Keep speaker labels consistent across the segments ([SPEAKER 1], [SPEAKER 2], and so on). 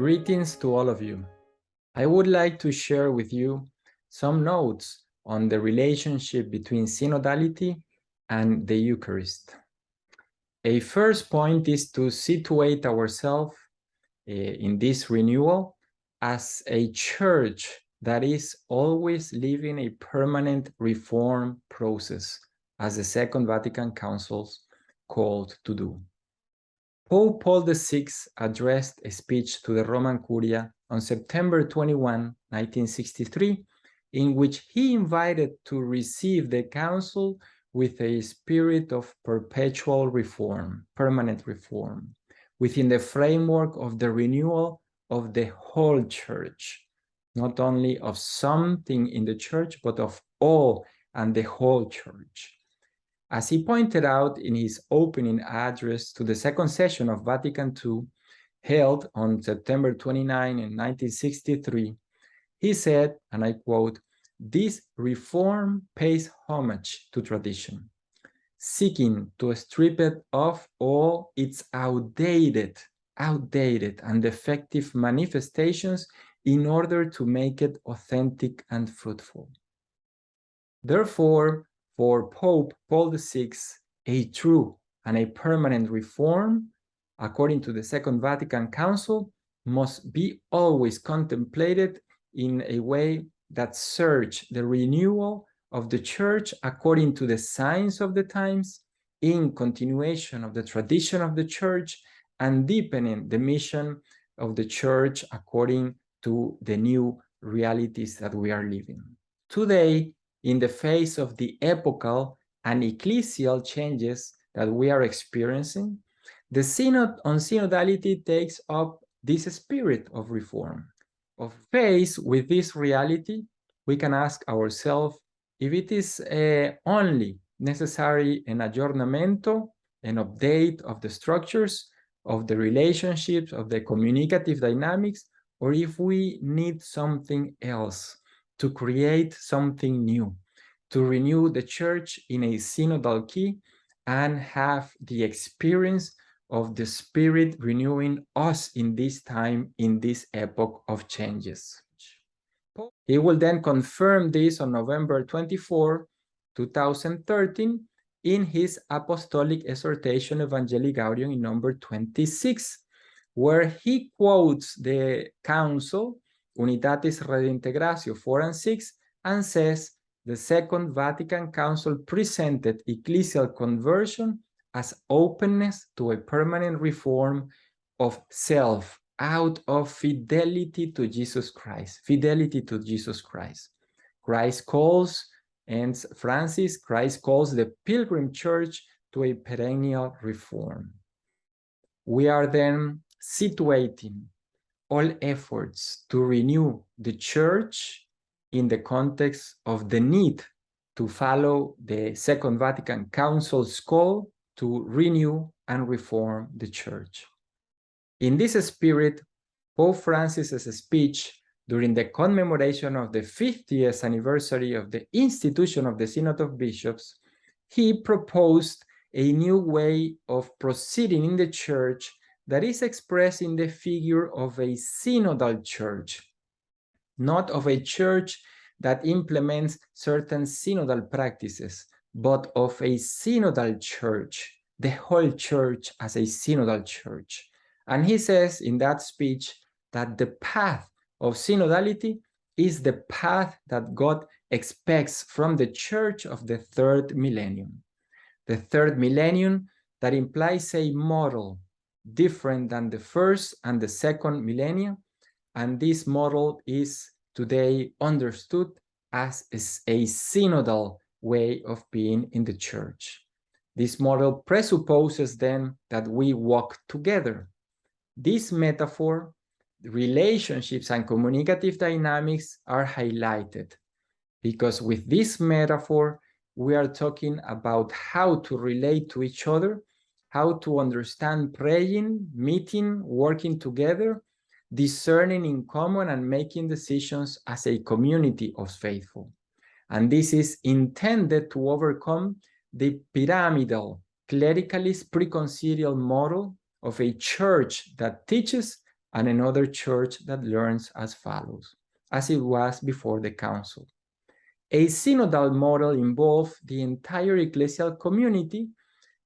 [SPEAKER 1] Greetings to all of you. I would like to share with you some notes on the relationship between synodality and the Eucharist. A first point is to situate ourselves in this renewal as a church that is always living a permanent reform process, as the Second Vatican Council called to do. Pope Paul VI addressed a speech to the Roman Curia on September 21, 1963, in which he invited to receive the council with a spirit of perpetual reform, permanent reform, within the framework of the renewal of the whole church, not only of something in the church, but of all and the whole church. As he pointed out in his opening address to the second session of Vatican II, held on September 29 in 1963, he said, and I quote, "This reform pays homage to tradition, seeking to strip it of all its outdated and defective manifestations in order to make it authentic and fruitful." Therefore, for Pope Paul VI, a true and a permanent reform, according to the Second Vatican Council, must be always contemplated in a way that search the renewal of the Church according to the signs of the times, in continuation of the tradition of the Church, and deepening the mission of the Church according to the new realities that we are living. Today, in the face of the epochal and ecclesial changes that we are experiencing, the Synod on Synodality takes up this spirit of reform. Faced with this reality, we can ask ourselves if it is only necessary an aggiornamento, an update of the structures, of the relationships, of the communicative dynamics, or if we need something else to create something new, to renew the church in a synodal key and have the experience of the Spirit renewing us in this time, in this epoch of changes. He will then confirm this on November 24, 2013, in his Apostolic Exhortation Evangelii Gaudium in number 26, where he quotes the Council, Unitatis Redintegratio 4 and 6, and says, the Second Vatican Council presented ecclesial conversion as openness to a permanent reform of self out of fidelity to Jesus Christ. Fidelity to Jesus Christ. Christ calls, and Francis, Christ calls the pilgrim church to a perennial reform. We are then situating all efforts to renew the church in the context of the need to follow the Second Vatican Council's call to renew and reform the church. In this spirit, Pope Francis's speech during the commemoration of the 50th anniversary of the institution of the Synod of Bishops, he proposed a new way of proceeding in the church that is expressed in the figure of a synodal church, not of a church that implements certain synodal practices, but of a synodal church, the whole church as a synodal church. And he says in that speech that the path of synodality is the path that God expects from the church of the third millennium. The third millennium that implies a model different than the first and the second millennia, and this model is today understood as a synodal way of being in the church. This model presupposes then that we walk together. This metaphor, relationships and communicative dynamics are highlighted, because with this metaphor, we are talking about how to relate to each other, how to understand praying, meeting, working together, discerning in common, and making decisions as a community of faithful. And this is intended to overcome the pyramidal, clericalist, preconcilial model of a church that teaches and another church that learns as follows, as it was before the council. A synodal model involved the entire ecclesial community,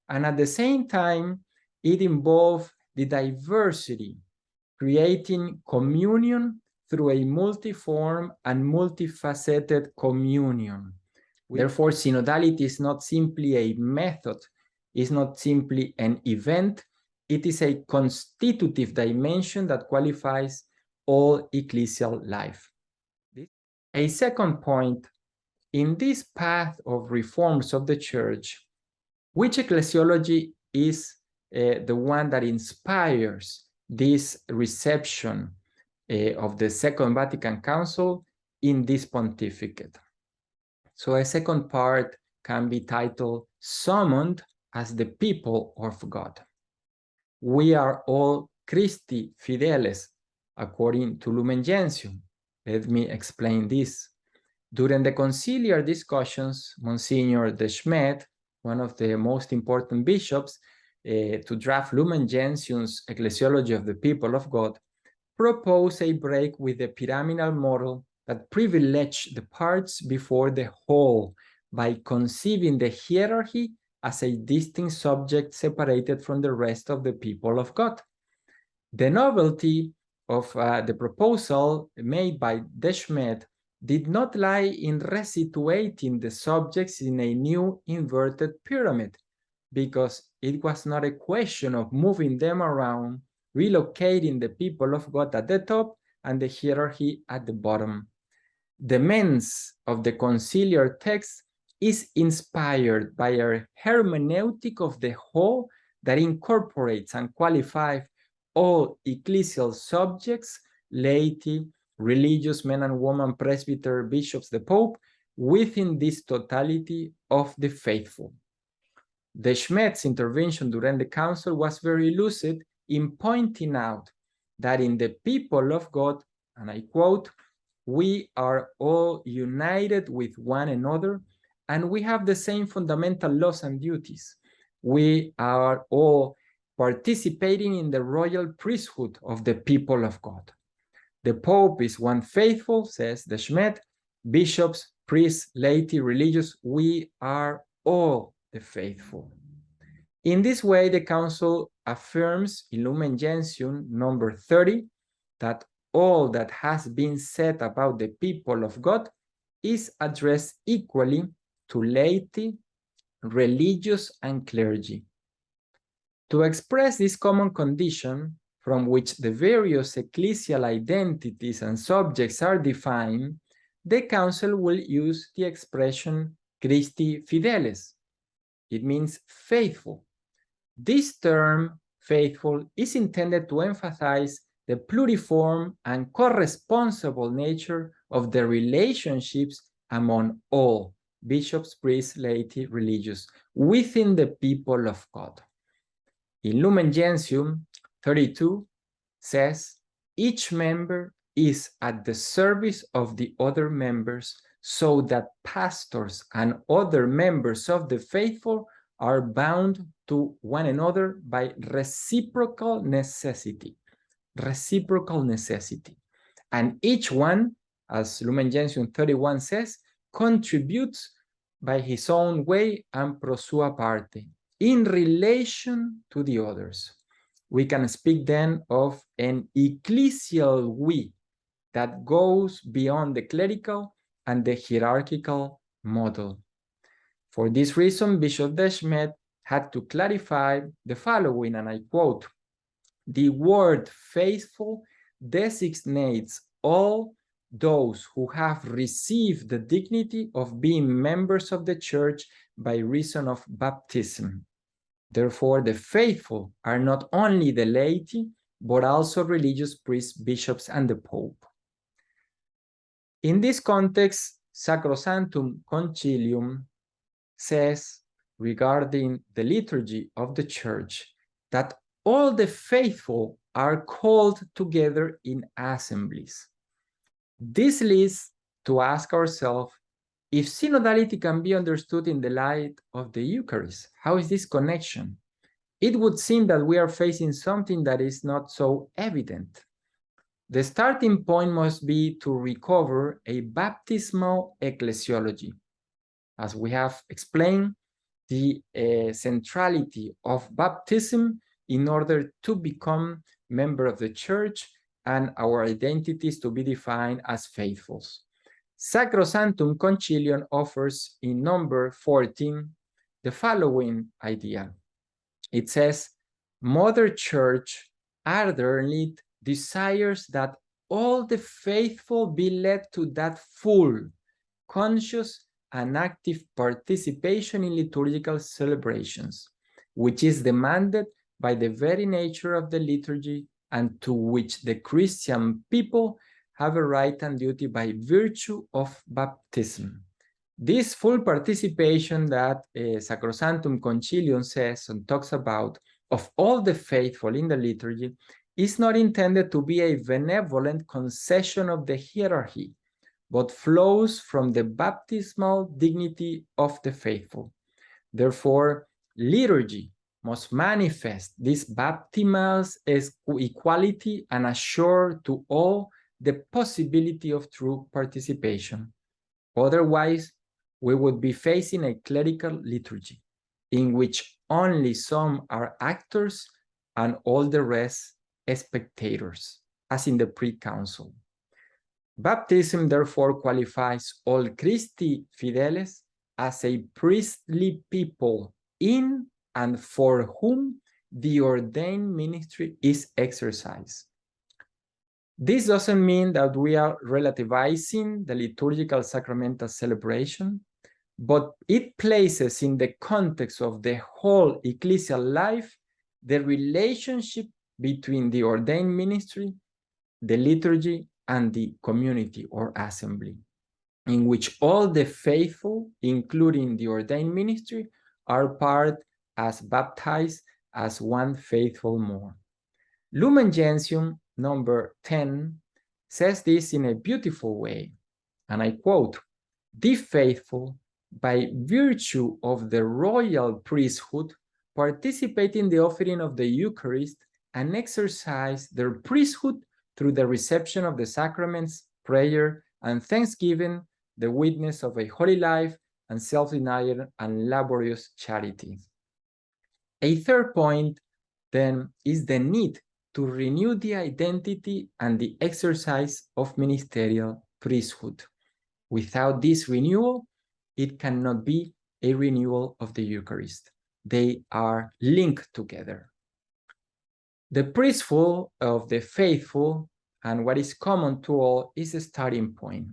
[SPEAKER 1] and at the same time, it involved the diversity, creating communion through a multiform and multifaceted communion. Therefore, synodality is not simply a method, it's not simply an event, it is a constitutive dimension that qualifies all ecclesial life. A second point, in this path of reforms of the Church, which ecclesiology is the one that inspires this reception of the Second Vatican Council in this pontificate? So a second part can be titled Summoned as the People of God. We are all Christi Fideles, according to Lumen Gentium. Let me explain this. During the conciliar discussions, Monsignor de Smet, one of the most important bishops to draft Lumen Gentium's Ecclesiology of the People of God, proposed a break with the pyramidal model that privileged the parts before the whole by conceiving the hierarchy as a distinct subject separated from the rest of the people of God. The novelty of the proposal made by de Smet did not lie in resituating the subjects in a new inverted pyramid, because it was not a question of moving them around, relocating the people of God at the top and the hierarchy at the bottom. The mens of the conciliar text is inspired by a hermeneutic of the whole that incorporates and qualifies all ecclesial subjects, laity, religious men and women, presbyter, bishops, the Pope, within this totality of the faithful. De Smet's intervention during the council was very lucid in pointing out that in the people of God, and I quote, we are all united with one another, and we have the same fundamental laws and duties. We are all participating in the royal priesthood of the people of God. The Pope is one faithful, says de Smet, bishops, priests, laity, religious, we are all the faithful. In this way, the Council affirms in Lumen Gentium number 30 that all that has been said about the people of God is addressed equally to laity, religious, and clergy. To express this common condition from which the various ecclesial identities and subjects are defined, the Council will use the expression Christi Fideles. It means faithful. This term, faithful, is intended to emphasize the pluriform and corresponsible nature of the relationships among all bishops, priests, laity, religious, within the people of God. In Lumen Gentium 32 says, each member is at the service of the other members, so that pastors and other members of the faithful are bound to one another by reciprocal necessity. Reciprocal necessity. And each one, as Lumen Gentium 31 says, contributes by his own way and pro sua parte, in relation to the others. We can speak then of an ecclesial we that goes beyond the clerical and the hierarchical model. For this reason, Bishop de Smet had to clarify the following, and I quote, the word faithful designates all those who have received the dignity of being members of the church by reason of baptism. Therefore, the faithful are not only the laity, but also religious priests, bishops, and the Pope. In this context, Sacrosanctum Concilium says regarding the liturgy of the church that all the faithful are called together in assemblies. This leads to ask ourselves if synodality can be understood in the light of the Eucharist. How is this connection? It would seem that we are facing something that is not so evident. The starting point must be to recover a baptismal ecclesiology. As we have explained, the centrality of baptism in order to become member of the church and our identities to be defined as faithfuls. Sacrosanctum Concilium offers in number 14 the following idea. It says, Mother Church ardently desires that all the faithful be led to that full, conscious, and active participation in liturgical celebrations, which is demanded by the very nature of the liturgy and to which the Christian people have a right and duty by virtue of baptism. This full participation that Sacrosanctum Concilium says and talks about of all the faithful in the liturgy is not intended to be a benevolent concession of the hierarchy, but flows from the baptismal dignity of the faithful. Therefore, liturgy must manifest this baptismal equality and assure to all the possibility of true participation. Otherwise, we would be facing a clerical liturgy in which only some are actors and all the rest spectators, as in the pre-council. Baptism therefore qualifies all Christi fideles as a priestly people in and for whom the ordained ministry is exercised. This doesn't mean that we are relativizing the liturgical sacramental celebration, but it places in the context of the whole ecclesial life the relationship between the ordained ministry, the liturgy, and the community or assembly, in which all the faithful, including the ordained ministry, are part as baptized as one faithful more. Lumen Gentium number 10 says this in a beautiful way, and I quote, "The faithful, by virtue of the royal priesthood, participate in the offering of the Eucharist and exercise their priesthood through the reception of the sacraments, prayer, and thanksgiving, the witness of a holy life, and self-denial and laborious charity." A third point, then, is the need to renew the identity and the exercise of ministerial priesthood. Without this renewal, it cannot be a renewal of the Eucharist. They are linked together. The priesthood of the faithful and what is common to all is a starting point.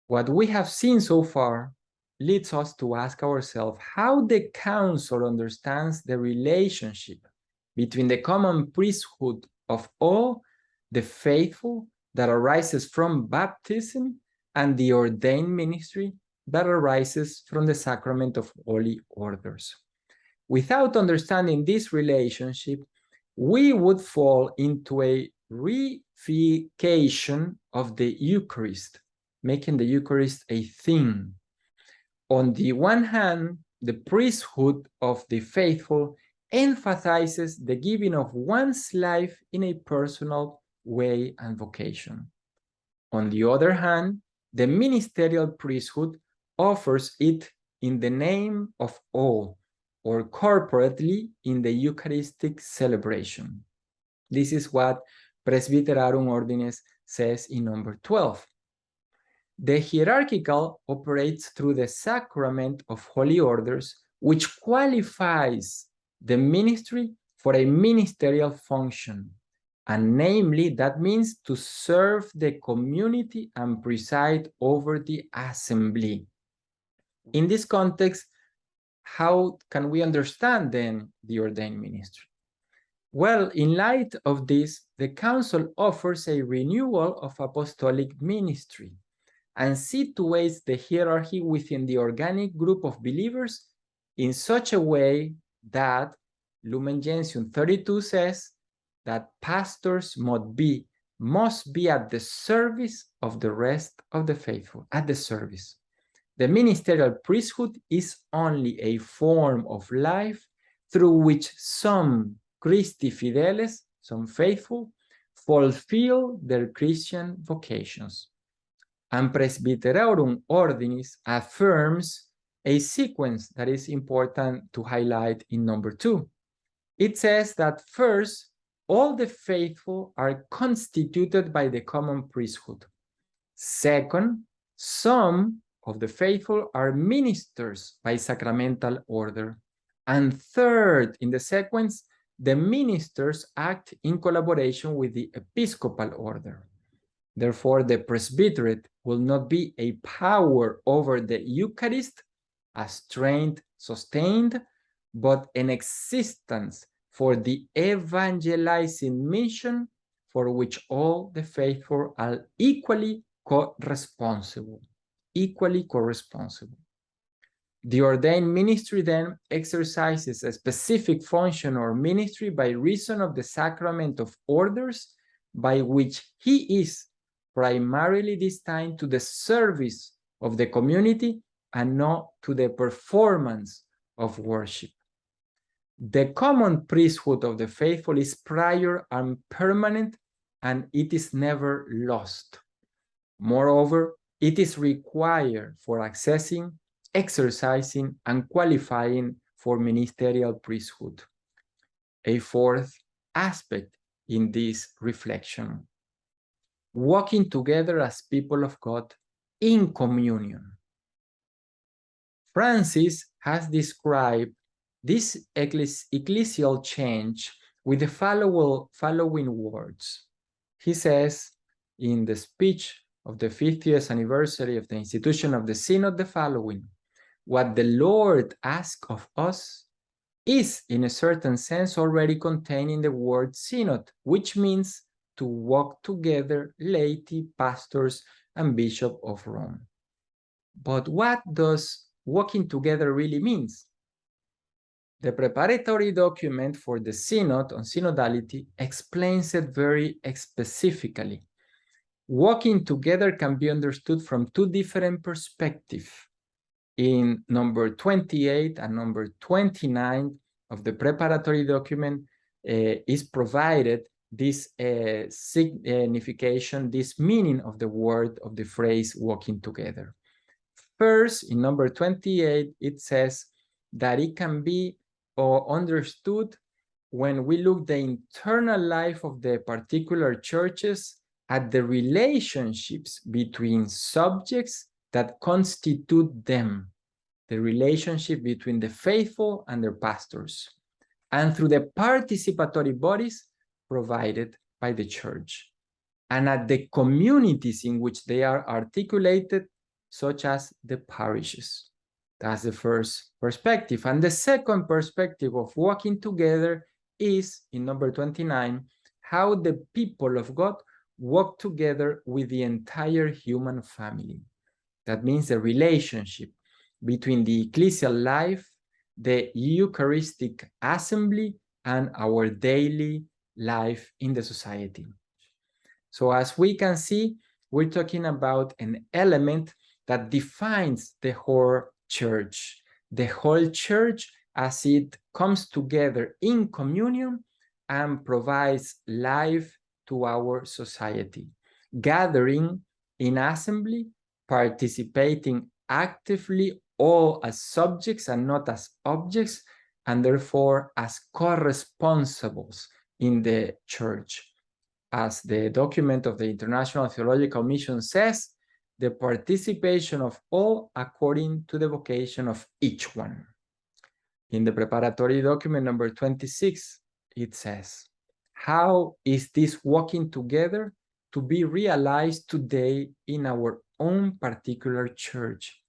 [SPEAKER 1] What we have seen so far leads us to ask ourselves how the Council understands the relationship between the common priesthood of all the faithful that arises from baptism and the ordained ministry that arises from the sacrament of holy orders. Without understanding this relationship, we would fall into a reification of the Eucharist, making the Eucharist a thing. On the one hand, the priesthood of the faithful emphasizes the giving of one's life in a personal way and vocation. On the other hand, the ministerial priesthood offers it in the name of all, or corporately in the Eucharistic celebration. This is what Presbyterarum Ordinis says in number 12. The hierarchical operates through the sacrament of holy orders, which qualifies the ministry for a ministerial function, and namely, that means to serve the community and preside over the assembly. In this context, how can we understand then the ordained ministry? Well, in light of this, the Council offers a renewal of apostolic ministry and situates the hierarchy within the organic group of believers in such a way that Lumen Gentium 32 says that pastors must be at the service of the rest of the faithful, at the service. The ministerial priesthood is only a form of life through which some Christi fideles, some faithful, fulfill their Christian vocations. And Presbyterorum Ordinis affirms a sequence that is important to highlight in number 2. It says that first, all the faithful are constituted by the common priesthood. Second, some of the faithful are ministers by sacramental order. And third, in the sequence, the ministers act in collaboration with the episcopal order. Therefore, the presbyterate will not be a power over the Eucharist as trained, sustained, but an existence for the evangelizing mission for which all the faithful are equally co-responsible. The ordained ministry then exercises a specific function or ministry by reason of the sacrament of orders by which he is primarily destined to the service of the community and not to the performance of worship. The common priesthood of the faithful is prior and permanent, and it is never lost. Moreover, it is required for accessing, exercising, and qualifying for ministerial priesthood. A fourth aspect in this reflection: walking together as people of God in communion. Francis has described this ecclesial change with the following words. He says in the speech of the 50th anniversary of the institution of the Synod the following: what the Lord asks of us is, in a certain sense, already contained in the word Synod, which means to walk together, laity, pastors, and Bishop of Rome. But what does walking together really means? The preparatory document for the Synod on Synodality explains it very specifically. Walking together can be understood from two different perspectives. In number 28 and number 29 of the preparatory document is provided this signification, this meaning of the word, of the phrase walking together. First, in number 28, it says that it can be understood when we look the internal life of the particular churches at the relationships between subjects that constitute them, the relationship between the faithful and their pastors, and through the participatory bodies provided by the church, and at the communities in which they are articulated, such as the parishes. That's the first perspective. And the second perspective of walking together is, in number 29, how the people of God walk together with the entire human family. That means the relationship between the ecclesial life, the Eucharistic assembly, and our daily life in the society. So as we can see, we're talking about an element that defines the whole church as it comes together in communion and provides life to our society, gathering in assembly, participating actively, all as subjects and not as objects, and therefore as co-responsibles in the church. As the document of the International Theological Mission says, the participation of all according to the vocation of each one. In the preparatory document number 26, it says, how is this walking together to be realized today in our own particular church?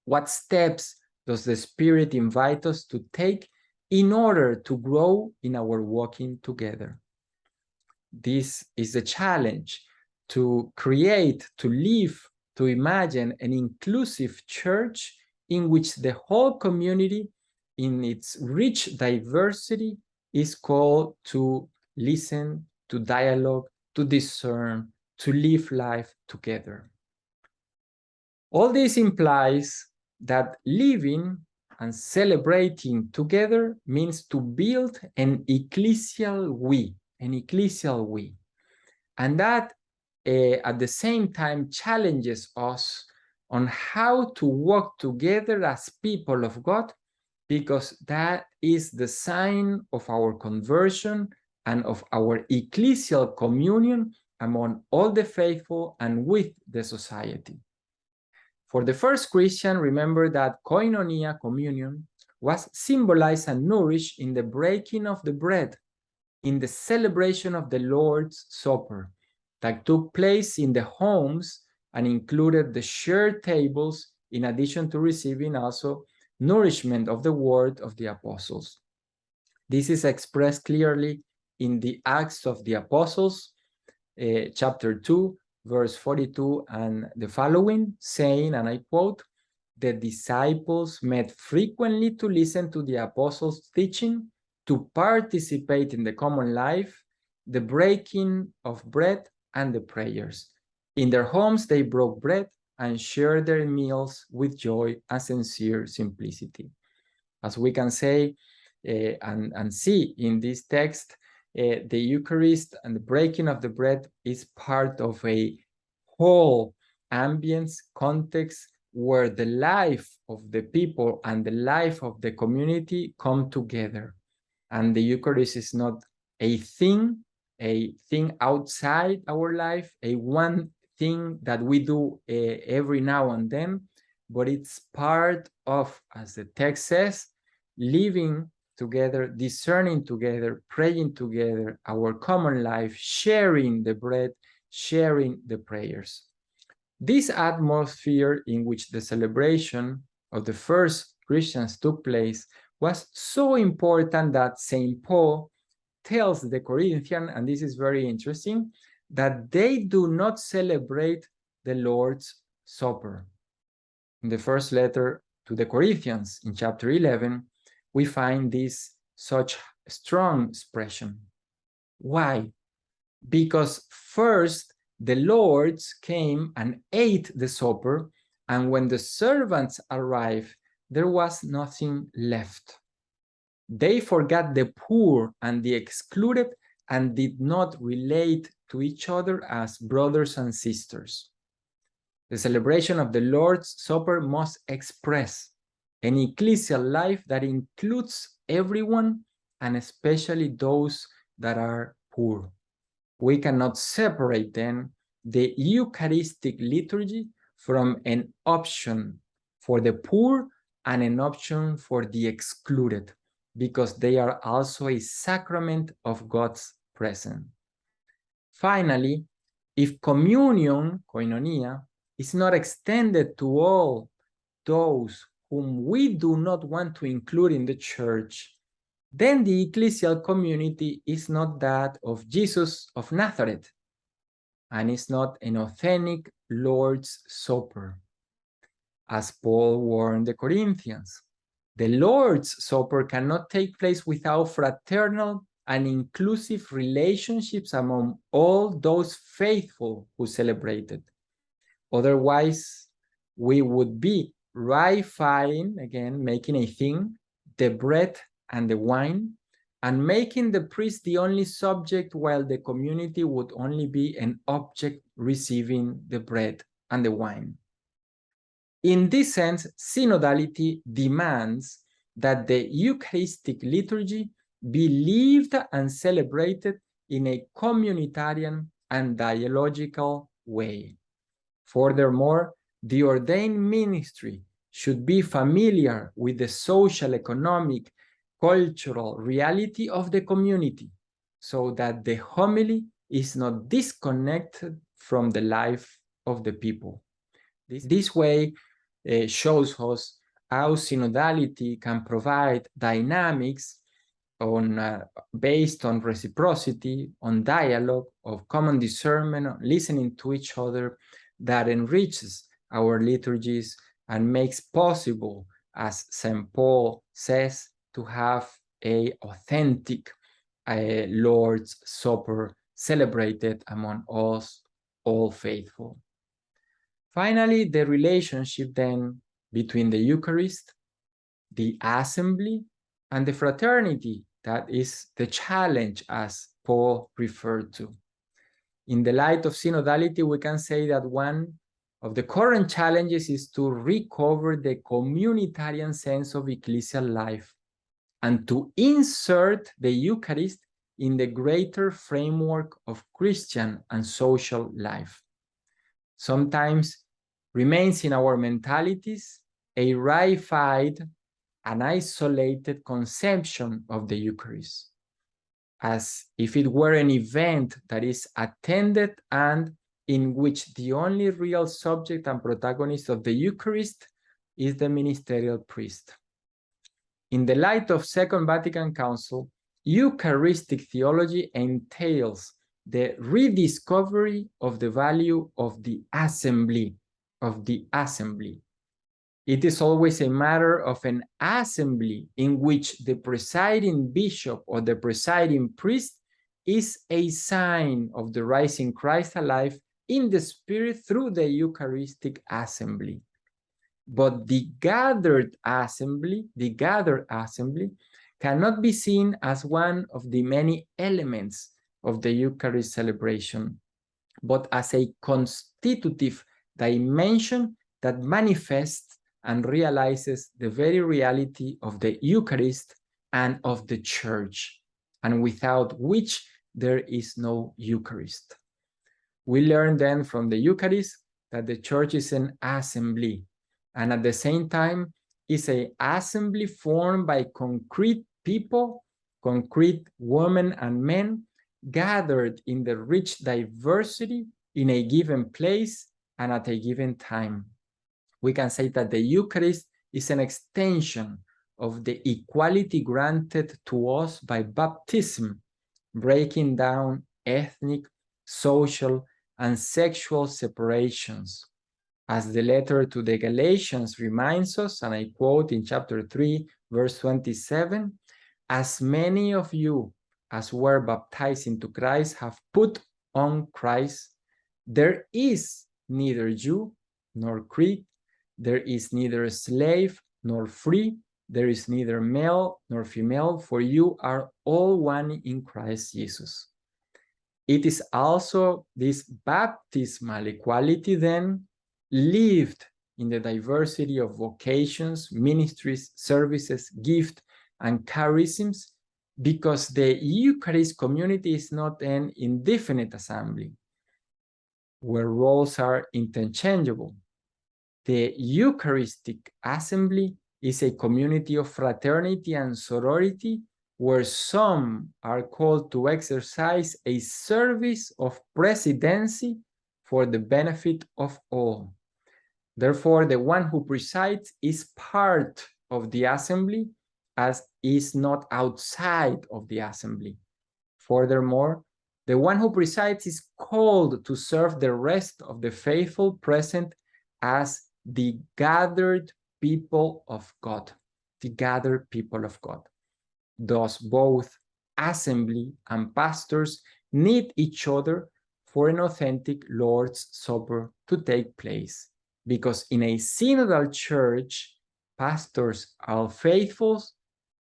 [SPEAKER 1] What steps does the Spirit invite us to take in order to grow in our walking together? This is the challenge: to create, to live, to imagine an inclusive church in which the whole community, in its rich diversity, is called to listen, to dialogue, to discern, to live life together. All this implies that living and celebrating together means to build an ecclesial we, And that at the same time challenges us on how to walk together as people of God, because that is the sign of our conversion and of our ecclesial communion among all the faithful and with the society. For the first Christian, remember that koinonia, communion, was symbolized and nourished in the breaking of the bread, in the celebration of the Lord's Supper that took place in the homes and included the shared tables, in addition to receiving also nourishment of the word of the apostles. This is expressed clearly in the Acts of the Apostles, chapter 2, verse 42 and the following, saying, and I quote, "The disciples met frequently to listen to the apostles' teaching, to participate in the common life, the breaking of bread, and the prayers. In their homes they broke bread and shared their meals with joy and sincere simplicity." As we can say and see in this text, the Eucharist and the breaking of the bread is part of a whole ambience, context, where the life of the people and the life of the community come together. And the Eucharist is not a thing outside our life, a one thing that we do every now and then, but it's part of, as the text says, living together, discerning together, praying together, our common life, sharing the bread, sharing the prayers. This atmosphere in which the celebration of the first Christians took place was so important that St. Paul tells the Corinthians, and this is very interesting, that they do not celebrate the Lord's Supper. In the first letter to the Corinthians, in chapter 11, we find this such strong expression. Why? Because first the lords came and ate the supper, and when the servants arrived, there was nothing left. They forgot the poor and the excluded and did not relate to each other as brothers and sisters. The celebration of the Lord's Supper must express an ecclesial life that includes everyone, and especially those that are poor. We cannot separate then the Eucharistic liturgy from an option for the poor and an option for the excluded, because they are also a sacrament of God's presence. Finally, if communion, koinonia, is not extended to all those whom we do not want to include in the church, then the ecclesial community is not that of Jesus of Nazareth, and is not an authentic Lord's Supper. As Paul warned the Corinthians, the Lord's Supper cannot take place without fraternal and inclusive relationships among all those faithful who celebrated. Otherwise, we would be ratifying, again, making a thing, the bread and the wine, and making the priest the only subject, while the community would only be an object receiving the bread and the wine. In this sense, synodality demands that the Eucharistic liturgy be lived and celebrated in a communitarian and dialogical way. Furthermore, the ordained ministry should be familiar with the social, economic, cultural reality of the community, so that the homily is not disconnected from the life of the people. This way shows us how synodality can provide dynamics based on reciprocity, on dialogue, of common discernment, on listening to each other, that enriches our liturgies and makes possible, as St. Paul says, to have an authentic Lord's Supper celebrated among us, all faithful. Finally, the relationship then between the Eucharist, the assembly, and the fraternity, that is the challenge as Paul referred to. In the light of synodality, we can say that one of the current challenges is to recover the communitarian sense of ecclesial life and to insert the Eucharist in the greater framework of Christian and social life. Sometimes remains in our mentalities a reified and isolated conception of the Eucharist, as if it were an event that is attended and in which the only real subject and protagonist of the Eucharist is the ministerial priest. In the light of Second Vatican Council, Eucharistic theology entails the rediscovery of the value of the assembly, It is always a matter of an assembly in which the presiding bishop or the presiding priest is a sign of the rising Christ alive in the Spirit through the Eucharistic assembly. But the gathered assembly cannot be seen as one of the many elements of the Eucharist celebration, but as a constitutive dimension that manifests and realizes the very reality of the Eucharist and of the Church, and without which there is no Eucharist. We learn then from the Eucharist that the Church is an assembly, and at the same time is an assembly formed by concrete people, concrete women and men, gathered in the rich diversity in a given place and at a given time. We can say that the Eucharist is an extension of the equality granted to us by baptism, breaking down ethnic, social, and sexual separations. As the letter to the Galatians reminds us, and I quote in chapter 3, verse 27, "As many of you as were baptized into Christ have put on Christ. There is neither Jew nor Greek, there is neither slave nor free, there is neither male nor female, for you are all one in Christ Jesus." It is also this baptismal equality then lived in the diversity of vocations, ministries, services, gifts, and charisms, because the Eucharist community is not an indefinite assembly where roles are interchangeable. The Eucharistic assembly is a community of fraternity and sorority where some are called to exercise a service of presidency for the benefit of all. Therefore, the one who presides is part of the assembly, as is not outside of the assembly. Furthermore, the one who presides is called to serve the rest of the faithful present as the gathered people of God, the gathered people of God. Thus, both assembly and pastors need each other for an authentic Lord's Supper to take place, because in a synodal church, pastors or faithfuls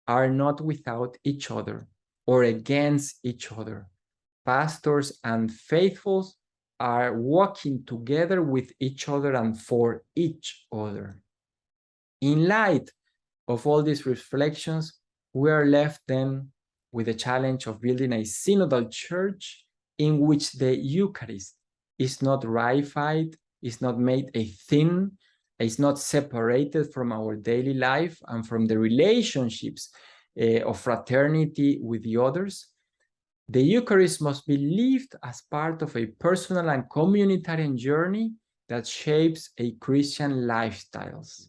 [SPEAKER 1] are not without each other or against each other. Pastors and faithfuls are walking together with each other and for each other. In light of all these reflections, we are left then with the challenge of building a synodal church in which the Eucharist is not reified, is not made a thing, is not separated from our daily life and from the relationships of fraternity with the others. The Eucharist must be lived as part of a personal and communitarian journey that shapes a Christian lifestyles.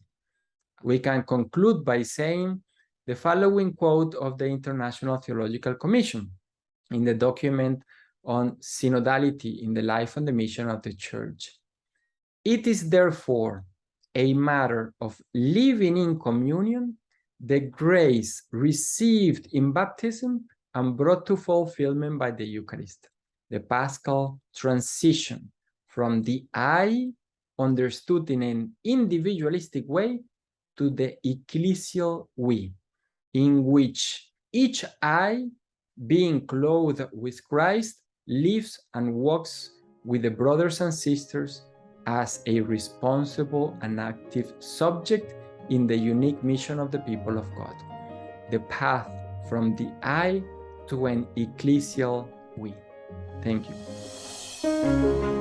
[SPEAKER 1] We can conclude by saying the following quote of the International Theological Commission in the document on synodality in the life and the mission of the Church. "It is therefore a matter of living in communion the grace received in baptism and brought to fulfillment by the Eucharist, the Paschal transition from the I, understood in an individualistic way, to the ecclesial we, in which each I, being clothed with Christ, lives and walks with the brothers and sisters as a responsible and active subject in the unique mission of the people of God, the path from the I to an ecclesial we. Thank you.